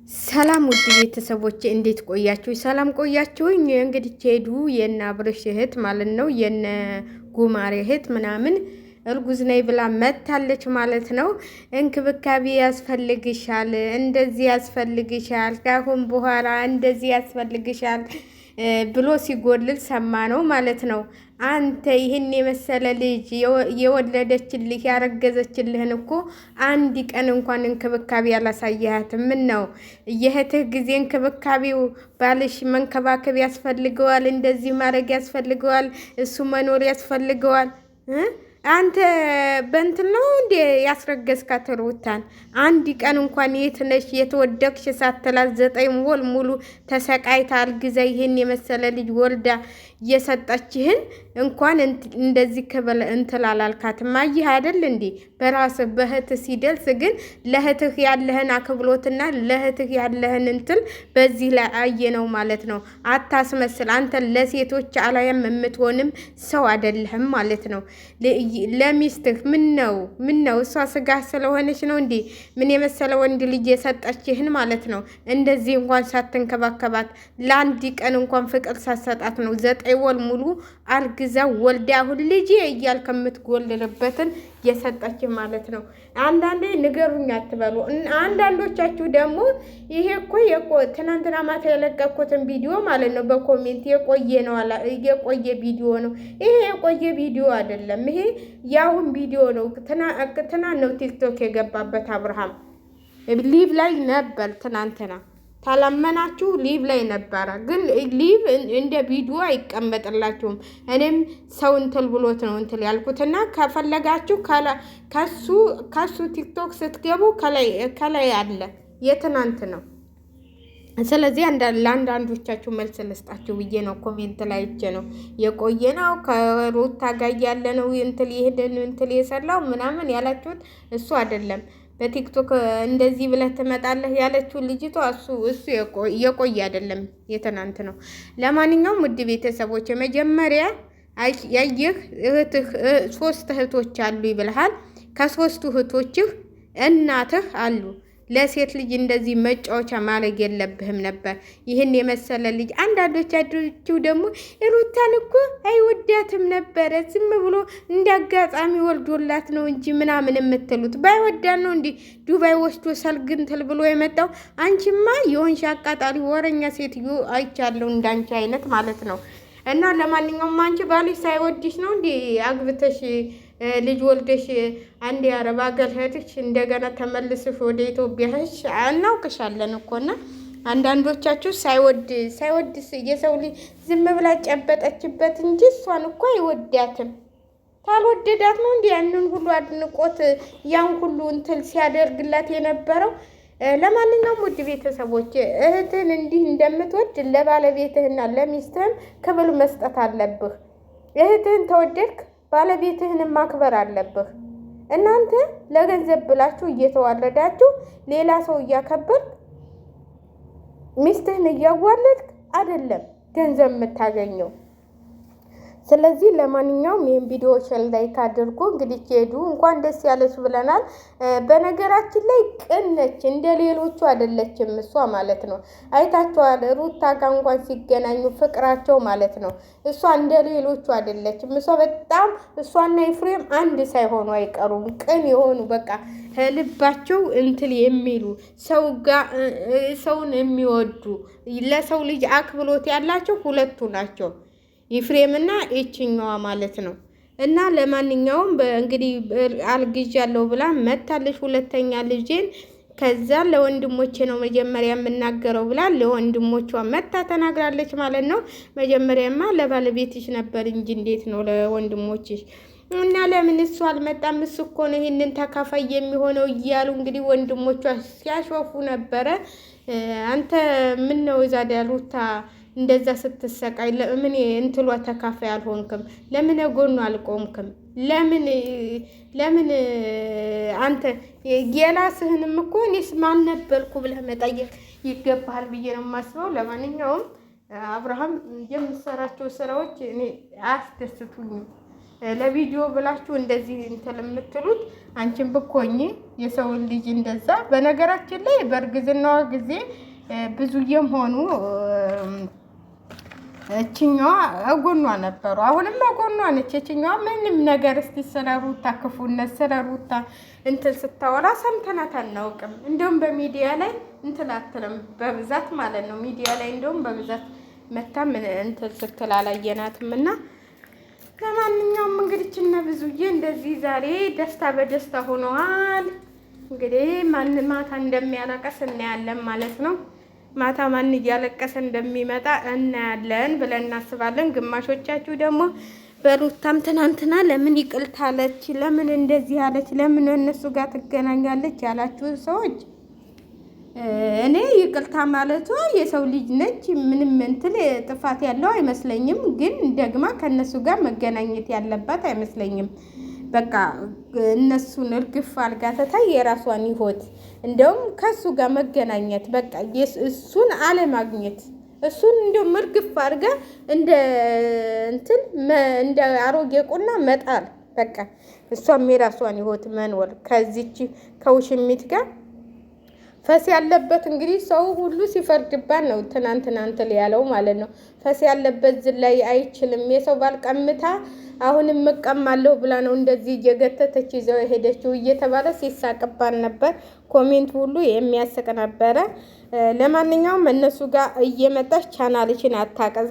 ሰላም ውድ ቤተሰቦቼ እንዴት ቆያችሁ? ሰላም ቆያችሁኝ? እንግዲህ ሄዱ የነ አብርሽ እህት ማለት ነው የነ ጉማሬ እህት ምናምን እርጉዝ ነኝ ብላ መታለች ማለት ነው። እንክብካቤ ያስፈልግሻል፣ እንደዚህ ያስፈልግሻል፣ ካሁን በኋላ እንደዚህ ያስፈልግሻል ብሎ ሲጎልል ሰማ ነው ማለት ነው። አንተ ይህን የመሰለ ልጅ የወለደችልህ ያረገዘችልህን እኮ አንድ ቀን እንኳን እንክብካቤ ያላሳየሃትም። ምን ነው የእህትህ ጊዜ እንክብካቤው ባልሽ መንከባከብ ያስፈልገዋል፣ እንደዚህ ማድረግ ያስፈልገዋል፣ እሱ መኖር ያስፈልገዋል። አንተ በእንትን ነው እንዴ ያስረገዝካት ሩታን? አንድ ቀን እንኳን የት ነሽ የተወደቅሽ ሳትላት 9 ወር ሙሉ ተሰቃይታ አልግዛ ይህን የመሰለ ልጅ ወልዳ እየሰጠችህን እንኳን እንደዚህ ከበለ እንትል አላልካትም። አየህ አይደል እንዴ በራስህ በእህትህ ሲደርስ ግን ለእህትህ ያለህን አክብሎትና ለእህትህ ያለህን እንትል በዚህ ላይ አየነው ማለት ነው። አታስመስል። አንተ ለሴቶች አላያም የምትሆንም ሰው አይደለህም ማለት ነው። ለሚስትህ ምን ነው እሷ ስጋ ስለሆነች ነው እንዴ ምን የመሰለ ወንድ ልጅ የሰጠችህን ማለት ነው። እንደዚህ እንኳን ሳትንከባከባት ለአንድ ቀን እንኳን ፍቅር ሳትሰጣት ነው 9 ወር ሙሉ አርግዛ ወልዳ አሁን ልጅ እያል ከምትጎልልበትን የሰጠች ማለት ነው። አንዳንዴ ንገሩኝ አትበሉ። አንዳንዶቻችሁ ደግሞ ይሄ እኮ ትናንትና ማታ የለቀኩትን ቪዲዮ ማለት ነው በኮሜንት የቆየ ቪዲዮ ነው። ይሄ የቆየ ቪዲዮ አይደለም። ይሄ የአሁን ቪዲዮ ነው። ትናንት ነው ቲክቶክ የገባበት። አብርሃም ሊቭ ላይ ነበር ትናንትና። ታላመናችሁ ሊቭ ላይ ነበረ። ግን ሊቭ እንደ ቪዲዮ አይቀመጥላችሁም። እኔም ሰው እንትል ብሎት ነው እንትል ያልኩትና ከፈለጋችሁ ከሱ ቲክቶክ ስትገቡ ከላይ አለ የትናንት ነው። ስለዚህ ለአንዳንዶቻችሁ መልስ ልስጣችሁ ብዬ ነው። ኮሜንት ላይ እጄ ነው የቆየ ነው ከሩታ ጋር ያለ ነው እንትል ይሄድን እንትል የሰራው ምናምን ያላችሁት እሱ አይደለም። በቲክቶክ እንደዚህ ብለህ ትመጣለህ ያለችው ልጅቷ እሱ የቆየ አይደለም የትናንት ነው። ለማንኛውም ውድ ቤተሰቦች መጀመሪያ ያየህ እህትህ 3 እህቶች አሉ ይብልሃል። ከ3ቱ እህቶችህ እናትህ አሉ። ለሴት ልጅ እንደዚህ መጫወቻ ማድረግ የለብህም ነበር። ይህን የመሰለ ልጅ አንዳንዶቻችሁ ደግሞ ሩታን እኮ አይወዳትም ነበረ ዝም ብሎ እንዳጋጣሚ ወልዶላት ነው እንጂ ምናምን የምትሉት ባይወዳት ነው እንዲ ዱባይ ወስዶ ሰልግንትል ብሎ የመጣው። አንቺማ የሆንሽ አቃጣሪ ወረኛ ሴትዮ አይቻለሁ እንዳንቺ አይነት ማለት ነው። እና ለማንኛውም አንቺ ባልሽ ሳይወድሽ ነው እንዲ አግብተሽ ልጅ ወልደሽ አንድ የአረብ ሀገር ሄድሽ እንደገና ተመልሰሽ ወደ ኢትዮጵያ ሄድሽ። እናውቅሻለን እኮና አንዳንዶቻችሁ ሳይወድ የሰው ልጅ ዝም ብላ ጨበጠችበት እንጂ እሷን እኮ አይወዳትም። ታልወደዳት ነው እንዲ ያንን ሁሉ አድንቆት ያን ሁሉ እንትን ሲያደርግላት የነበረው። ለማንኛውም ውድ ቤተሰቦች እህትን እንዲህ እንደምትወድ ለባለቤትህና ለሚስትህም ክብር መስጠት አለብህ። እህትህን ተወደድክ ባለቤትህን ማክበር አለብህ። እናንተ ለገንዘብ ብላችሁ እየተዋረዳችሁ ሌላ ሰው እያከበር ሚስትህን እያዋለድክ አይደለም ገንዘብ የምታገኘው። ስለዚህ ለማንኛውም ይሄን ቪዲዮ ላይክ አድርጉ። እንግዲህ ሄዱ እንኳን ደስ ያለሽ ብለናል። በነገራችን ላይ ቅን ነች፣ እንደ ሌሎቹ አይደለችም እሷ ማለት ነው። አይታችኋል ሩታ ጋር እንኳን ሲገናኙ ፍቅራቸው ማለት ነው። እሷ እንደ ሌሎቹ አይደለችም። እሷና ኤፍሬም አንድ ሳይሆኑ አይቀሩም። ቅን የሆኑ በቃ ልባቸው እንትል የሚሉ ሰውን የሚወዱ ለሰው ልጅ አክብሎት ያላቸው ሁለቱ ናቸው። ኤፍሬምና እችኛዋ ማለት ነው። እና ለማንኛውም እንግዲህ አልግዣለሁ ብላ መታለች ሁለተኛ ልጄን። ከዛ ለወንድሞቼ ነው መጀመሪያ የምናገረው ብላ ለወንድሞቿ መታ ተናግራለች ማለት ነው። መጀመሪያማ ለባለቤትሽ ነበር እንጂ እንዴት ነው ለወንድሞችሽ? እና ለምን እሱ አልመጣም? እሱ እኮ ነው ይሄንን ተካፋይ የሚሆነው እያሉ እንግዲህ ወንድሞቿ ሲያሾፉ ነበረ። አንተ ምን ነው ዛሬ ሩታ እንደዛ ስትሰቃይ ለምን እንትሏ ተካፋይ አልሆንክም? ለምን ጎኑ አልቆምክም? ለምን አንተ የራስህንም እኮ እኔስ ማን ነበርኩ ብለህ መጠየቅ ይገባሃል ብዬ ነው የማስበው። ለማንኛውም አብርሃም የምሰራቸው ስራዎች እኔ አያስደስቱኝም። ለቪዲዮ ብላችሁ እንደዚህ እንትን የምትሉት አንቺን ብኮኝ የሰውን ልጅ እንደዛ። በነገራችን ላይ በእርግዝናዋ ጊዜ ብዙዬም ሆኑ እችኛዋ እጎኗ ነበሩ። አሁንም እጎኗ ነች። እችኛዋ ምንም ነገር እስቲ ስለ ሩታ ክፉነት ስለ ሩታ እንትን ስታወራ ሰምተናት አናውቅም። እንደውም በሚዲያ ላይ እንትን አትልም በብዛት ማለት ነው። ሚዲያ ላይ እንደውም በብዛት መታም እንትን ስትል አላየናትም። እና ለማንኛውም እንግዲህ እነ ብዙዬ እንደዚህ ዛሬ ደስታ በደስታ ሆነዋል። እንግዲህ ማን ማታ እንደሚያለቅስ እናያለን ማለት ነው። ማታ ማን እያለቀሰ እንደሚመጣ እናያለን ብለን እናስባለን። ግማሾቻችሁ ደግሞ በሩታም ትናንትና ለምን ይቅርታ አለች፣ ለምን እንደዚህ አለች፣ ለምን እነሱ ጋር ትገናኛለች ያላችሁ ሰዎች እኔ ይቅርታ ማለቷ የሰው ልጅ ነች፣ ምንም እንትን ጥፋት ያለው አይመስለኝም። ግን ደግማ ከነሱ ጋር መገናኘት ያለባት አይመስለኝም። በቃ እነሱን እርግፍ አድርጋ ትታይ የራሷን ህይወት እንደውም ከሱ ጋር መገናኘት በቃ እሱን አለማግኘት እሱን እንደውም እርግፍ አድርጋ እንደ እንትን እንደ አሮጌ ቁና መጣል በቃ እሷም የራሷን ህይወት መኖር ከዚች ከውሽሚት ጋር ፈስ ያለበት እንግዲህ ሰው ሁሉ ሲፈርድባት ነው። ትናንትና እንትን ያለው ማለት ነው። ፈስ ያለበት ዝላይ አይችልም። የሰው ባል ቀምታ አሁንም እቀማለሁ ብላ ነው እንደዚህ እየገተተች ይዘው የሄደችው እየተባለ ሲሳቅባን ነበር። ኮሜንት ሁሉ የሚያስቅ ነበረ። ለማንኛውም እነሱ ጋር እየመጣች ቻናልሽን አታቀዝ